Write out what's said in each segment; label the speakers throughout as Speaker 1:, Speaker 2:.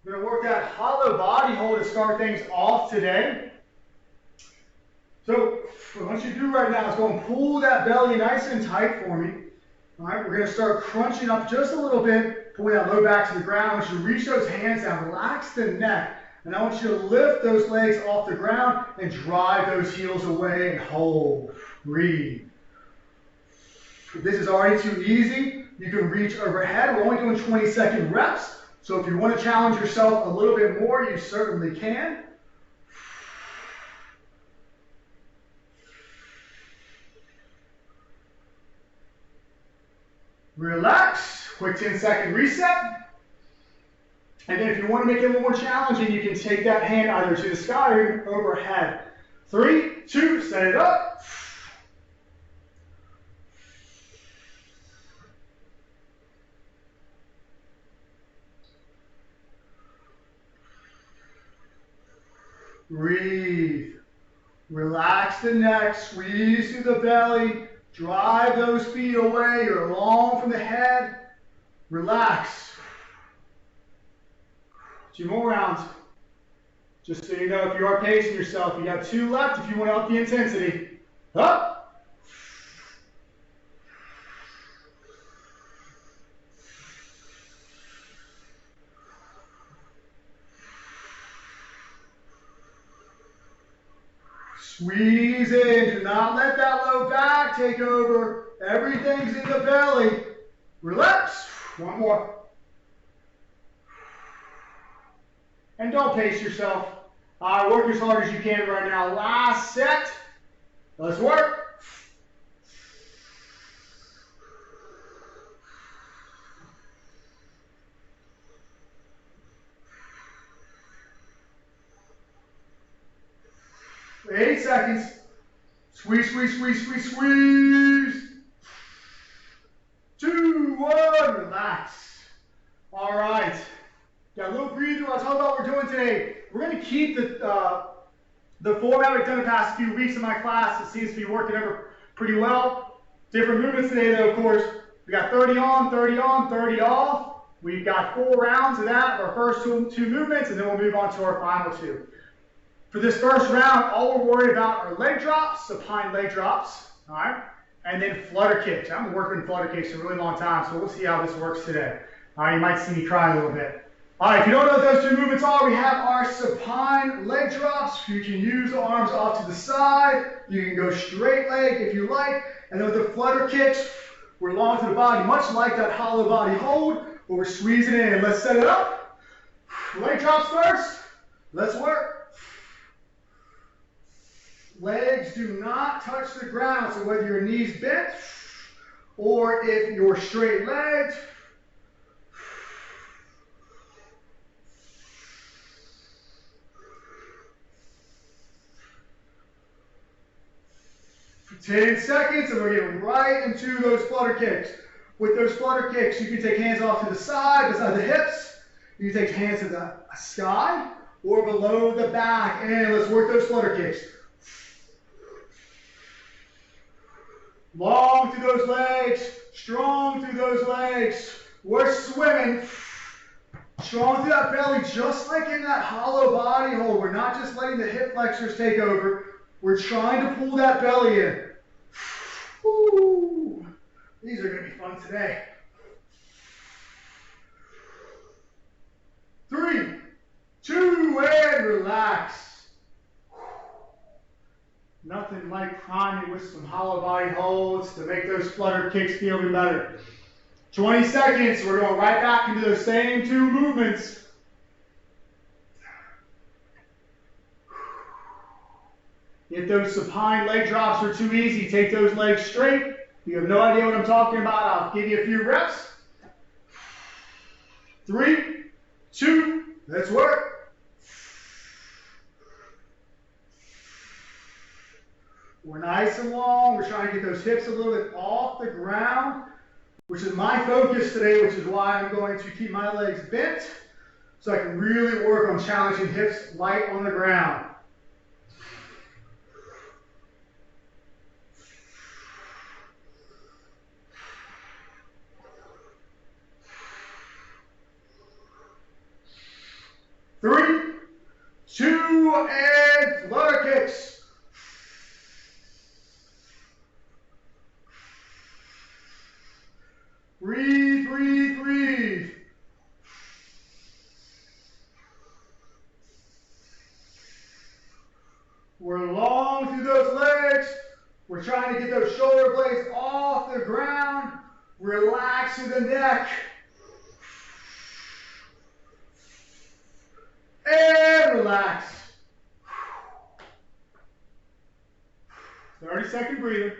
Speaker 1: We're going to work that hollow body hold to start things off today. So what you do right now is go and pull that belly nice and tight for me. All right, we're going to start crunching up just a little bit, pulling that low back to the ground. I want you to reach those hands down, relax the neck, and I want you to lift those legs off the ground and drive those heels away and hold. Breathe. If this is already too easy, you can reach overhead. We're only doing 20-second reps, so if you want to challenge yourself a little bit more, you certainly can. Relax, quick 10-second reset. And then if you want to make it a little more challenging, you can take that hand either to the sky or overhead. 3, 2, set it up. Breathe. Relax the neck, squeeze through the belly. Drive those feet away. You're long from the head. Relax. 2 more rounds. Just so you know, if you are pacing yourself, you got 2 left if you want to up the intensity. Up. Squeeze in. Do not let that low back take over. Everything's in the belly. Relax. 1 more. And don't pace yourself. Work as hard as you can right now. Last set. Let's work. For 8 seconds. Squeeze, squeeze, squeeze, squeeze, squeeze. 2, 1, relax. All right. Got a little breather. I'll talk about what we're doing today. We're going to keep the format we've done the past few weeks in my class. It seems to be working over pretty well. Different movements today, though, of course. We got 30 on, 30 on, 30 off. We've got 4 rounds of that, our first two movements, and then we'll move on to our final 2. For this first round, all we're worried about are leg drops, supine leg drops, all right? And then flutter kicks. I've been working flutter kicks for a really long time, so we'll see how this works today. All right, you might see me try a little bit. All right, if you don't know what those 2 movements are, we have our supine leg drops. You can use the arms off to the side. You can go straight leg if you like. And then with the flutter kicks, we're long to the body, much like that hollow body hold, but we're squeezing in. Let's set it up. Leg drops first. Let's work. Legs do not touch the ground, so whether your knees bent or if you're straight legged, for 10 seconds, and we're getting right into those flutter kicks. With those flutter kicks, you can take hands off to the side, beside the hips. You can take hands to the sky or below the back, and let's work those flutter kicks. Long through those legs, strong through those legs. We're swimming. Strong through that belly, just like in that hollow body hold. We're not just letting the hip flexors take over. We're trying to pull that belly in. Woo. These are going to be fun today. 3, 2, and relax. Nothing like priming with some hollow body holds to make those flutter kicks feel even better. 20 seconds, we're going right back into those same 2 movements. If those supine leg drops are too easy, take those legs straight. If you have no idea what I'm talking about, I'll give you a few reps. 3, 2, let's work. We're nice and long. We're trying to get those hips a little bit off the ground, which is my focus today, which is why I'm going to keep my legs bent so I can really work on challenging hips light on the ground. trying to get those shoulder blades off the ground. Relax through the neck. And relax. 30-second breather.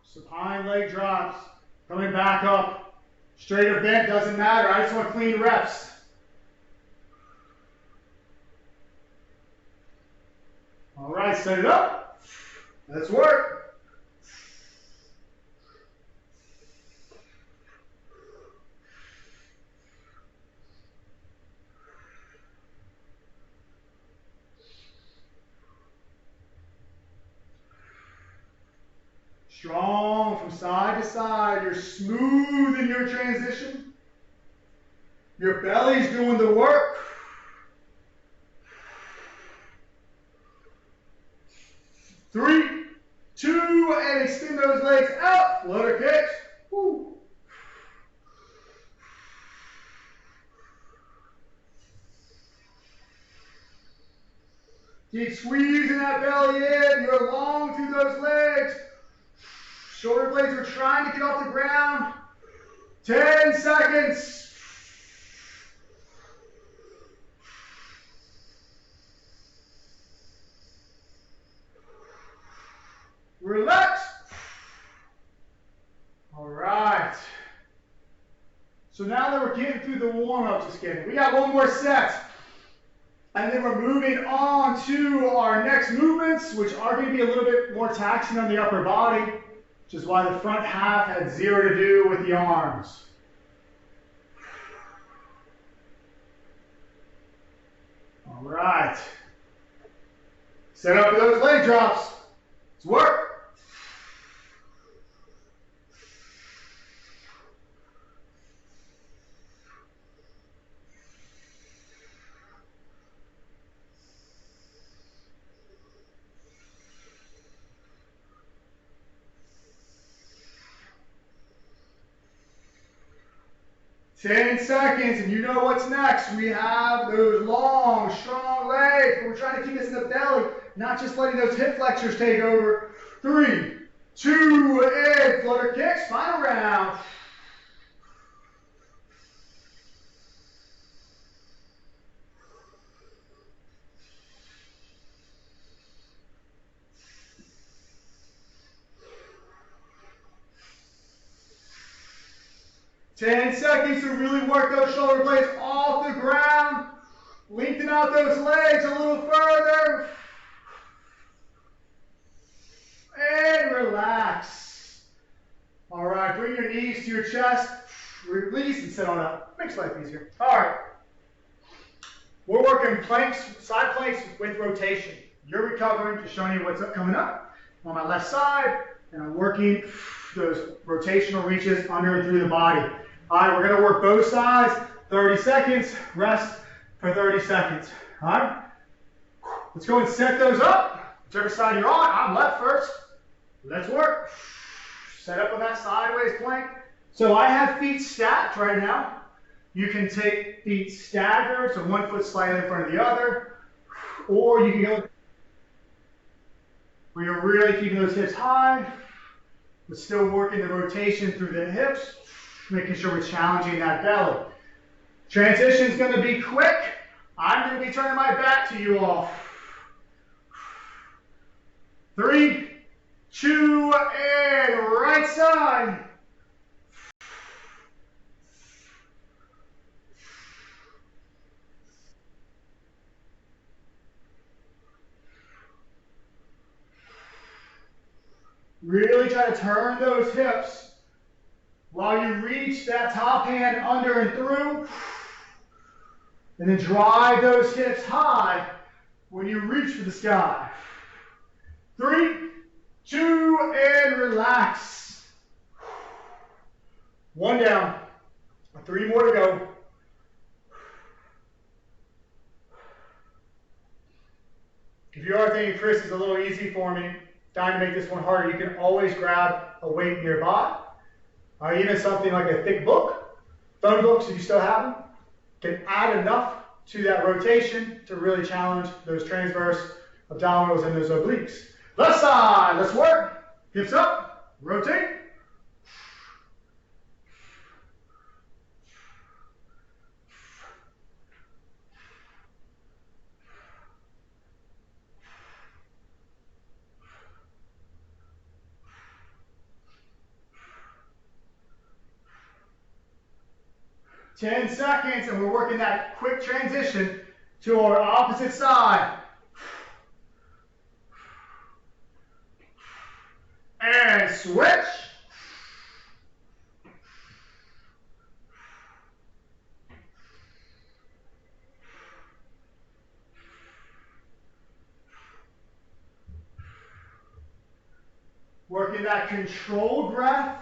Speaker 1: Supine leg drops. Coming back up. Straight or bent, doesn't matter. I just want clean reps. All right, set it up. Let's work. Strong from side to side. You're smooth in your transition. Your belly's doing the work. Three, two, and extend those legs out. Flutter kicks. Woo. Keep squeezing that belly in. You're long through those legs. Shoulder blades are trying to get off the ground. 10 seconds. Relax. All right. So now that we're getting through the warm-up, just kidding. We got one more set. And then we're moving on to our next movements, which are going to be a little bit more taxing on the upper body, which is why the front half had zero to do with the arms. All right. Set up for those leg drops. Let's work. 10 seconds, and you know what's next. We have those long, strong legs. We're trying to keep this in the belly, not just letting those hip flexors take over. 3, 2, and flutter kicks. Final round. Ten seconds to really work those shoulder blades off the ground. Lengthen out those legs a little further. And relax. All right, bring your knees to your chest. Release and sit on up. Makes life easier. All right. We're working planks, side planks with rotation. You're recovering, just showing you what's coming up on my left side. And I'm working those rotational reaches under and through the body. All right, we're going to work both sides, 30 seconds, rest for 30 seconds. All right, let's go and set those up. Whichever side you're on, I'm left first. Let's work. Set up on that sideways plank. So I have feet stacked right now. You can take feet staggered, so one foot slightly in front of the other, or you can go where you're really keeping those hips high, but still working the rotation through the hips, making sure we're challenging that belly. Transition's going to be quick. I'm going to be turning my back to you all. 3, 2, and right side. Really try to turn those hips while you reach that top hand under and through, and then drive those hips high when you reach for the sky. 3, 2, and relax. 1 down. 3 more to go. If you are thinking, Chris, is a little easy for me, trying to make this one harder, you can always grab a weight nearby, or even something like a thick book, Phone books, if you still have them, can add enough to that rotation to really challenge those transverse abdominals and those obliques. Left side, let's work. Hips up, rotate. Ten seconds, and we're working that quick transition to our opposite side. And switch. Working that controlled breath.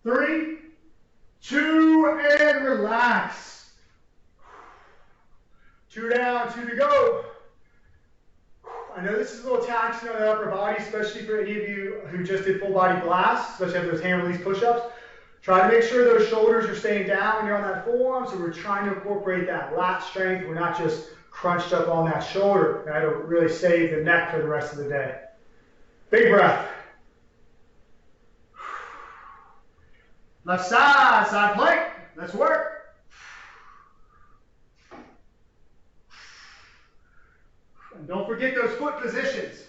Speaker 1: Three, two, and relax. Two down, two to go. I know this is a little taxing on the upper body, especially for any of you who just did full body blasts, especially after those hand release push-ups. Try to make sure those shoulders are staying down when you're on that forearm, so we're trying to incorporate that lat strength. We're not just crunched up on that shoulder. That'll really save the neck for the rest of the day. Big breath. Left side, side plank. Let's work. And don't forget those foot positions.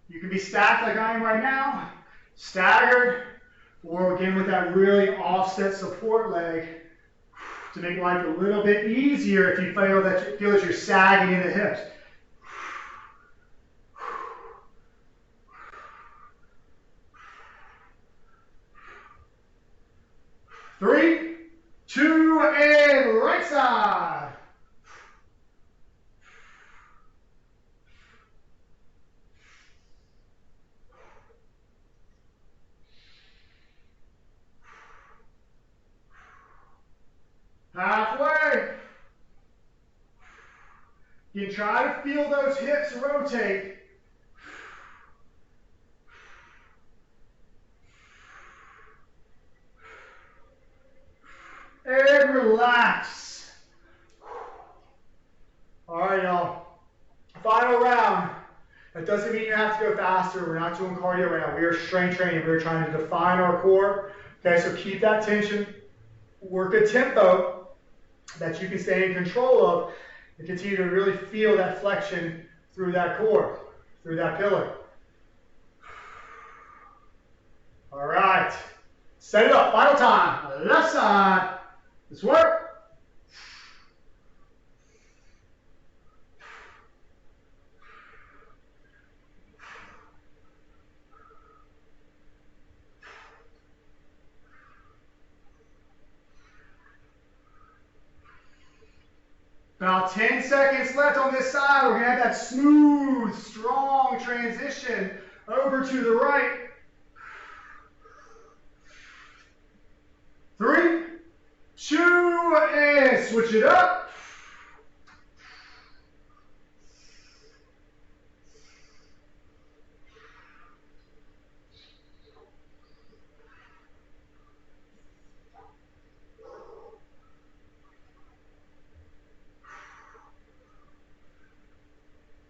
Speaker 1: You can be stacked like I am right now, staggered, or again with that really offset support leg to make life a little bit easier if you feel that you're sagging in the hips. Three, two, and right side. Halfway. You can try to feel those hips rotate. And relax. All right, y'all. Final round. That doesn't mean you have to go faster. We're not doing cardio right now. We are strength training. We're trying to define our core. Okay, so keep that tension. Work a tempo that you can stay in control of and continue to really feel that flexion through that core, through that pillar. All right. Set it up. Final time. Left side. Let's work. About 10 seconds left on this side. We're going to have that smooth, strong transition over to the right. 3, 2, and switch it up.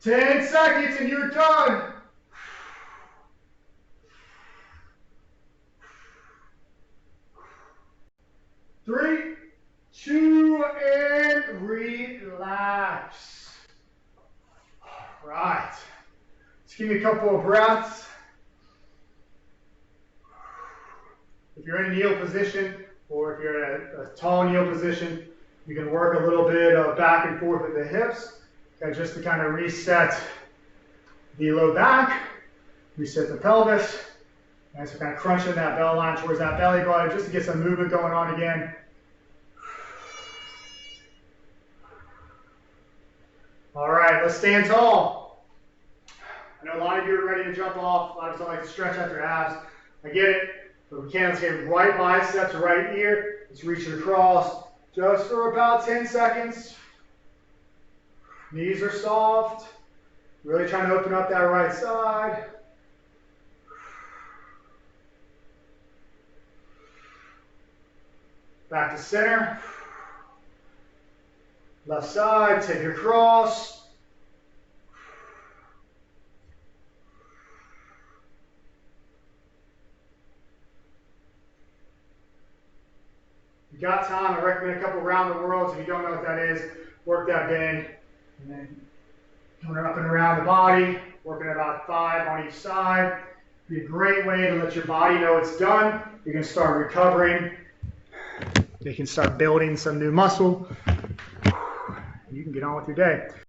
Speaker 1: Ten seconds and you're done. Three, two, and relax. All right. Let's give me a couple of breaths. If you're in a kneel position, or if you're in a tall kneel position, you can work a little bit of back and forth with the hips. Okay, just to kind of reset the low back, reset the pelvis, and so kind of crunching that bell line towards that belly button just to get some movement going on again. All right, let's stand tall. I know a lot of you are ready to jump off. A lot of us don't like to stretch out their abs. I get it, but we can. Let's get right biceps, right ear. Let's reach it across just for about 10 seconds. Knees are soft. Really trying to open up that right side. Back to center. Left side, take it across. If you got time, I recommend a couple round the worlds. If you don't know what that is, work that big. And then coming up and around the body, working about 5 on each side. Be a great way to let your body know it's done. You can start recovering. You can start building some new muscle. You can get on with your day.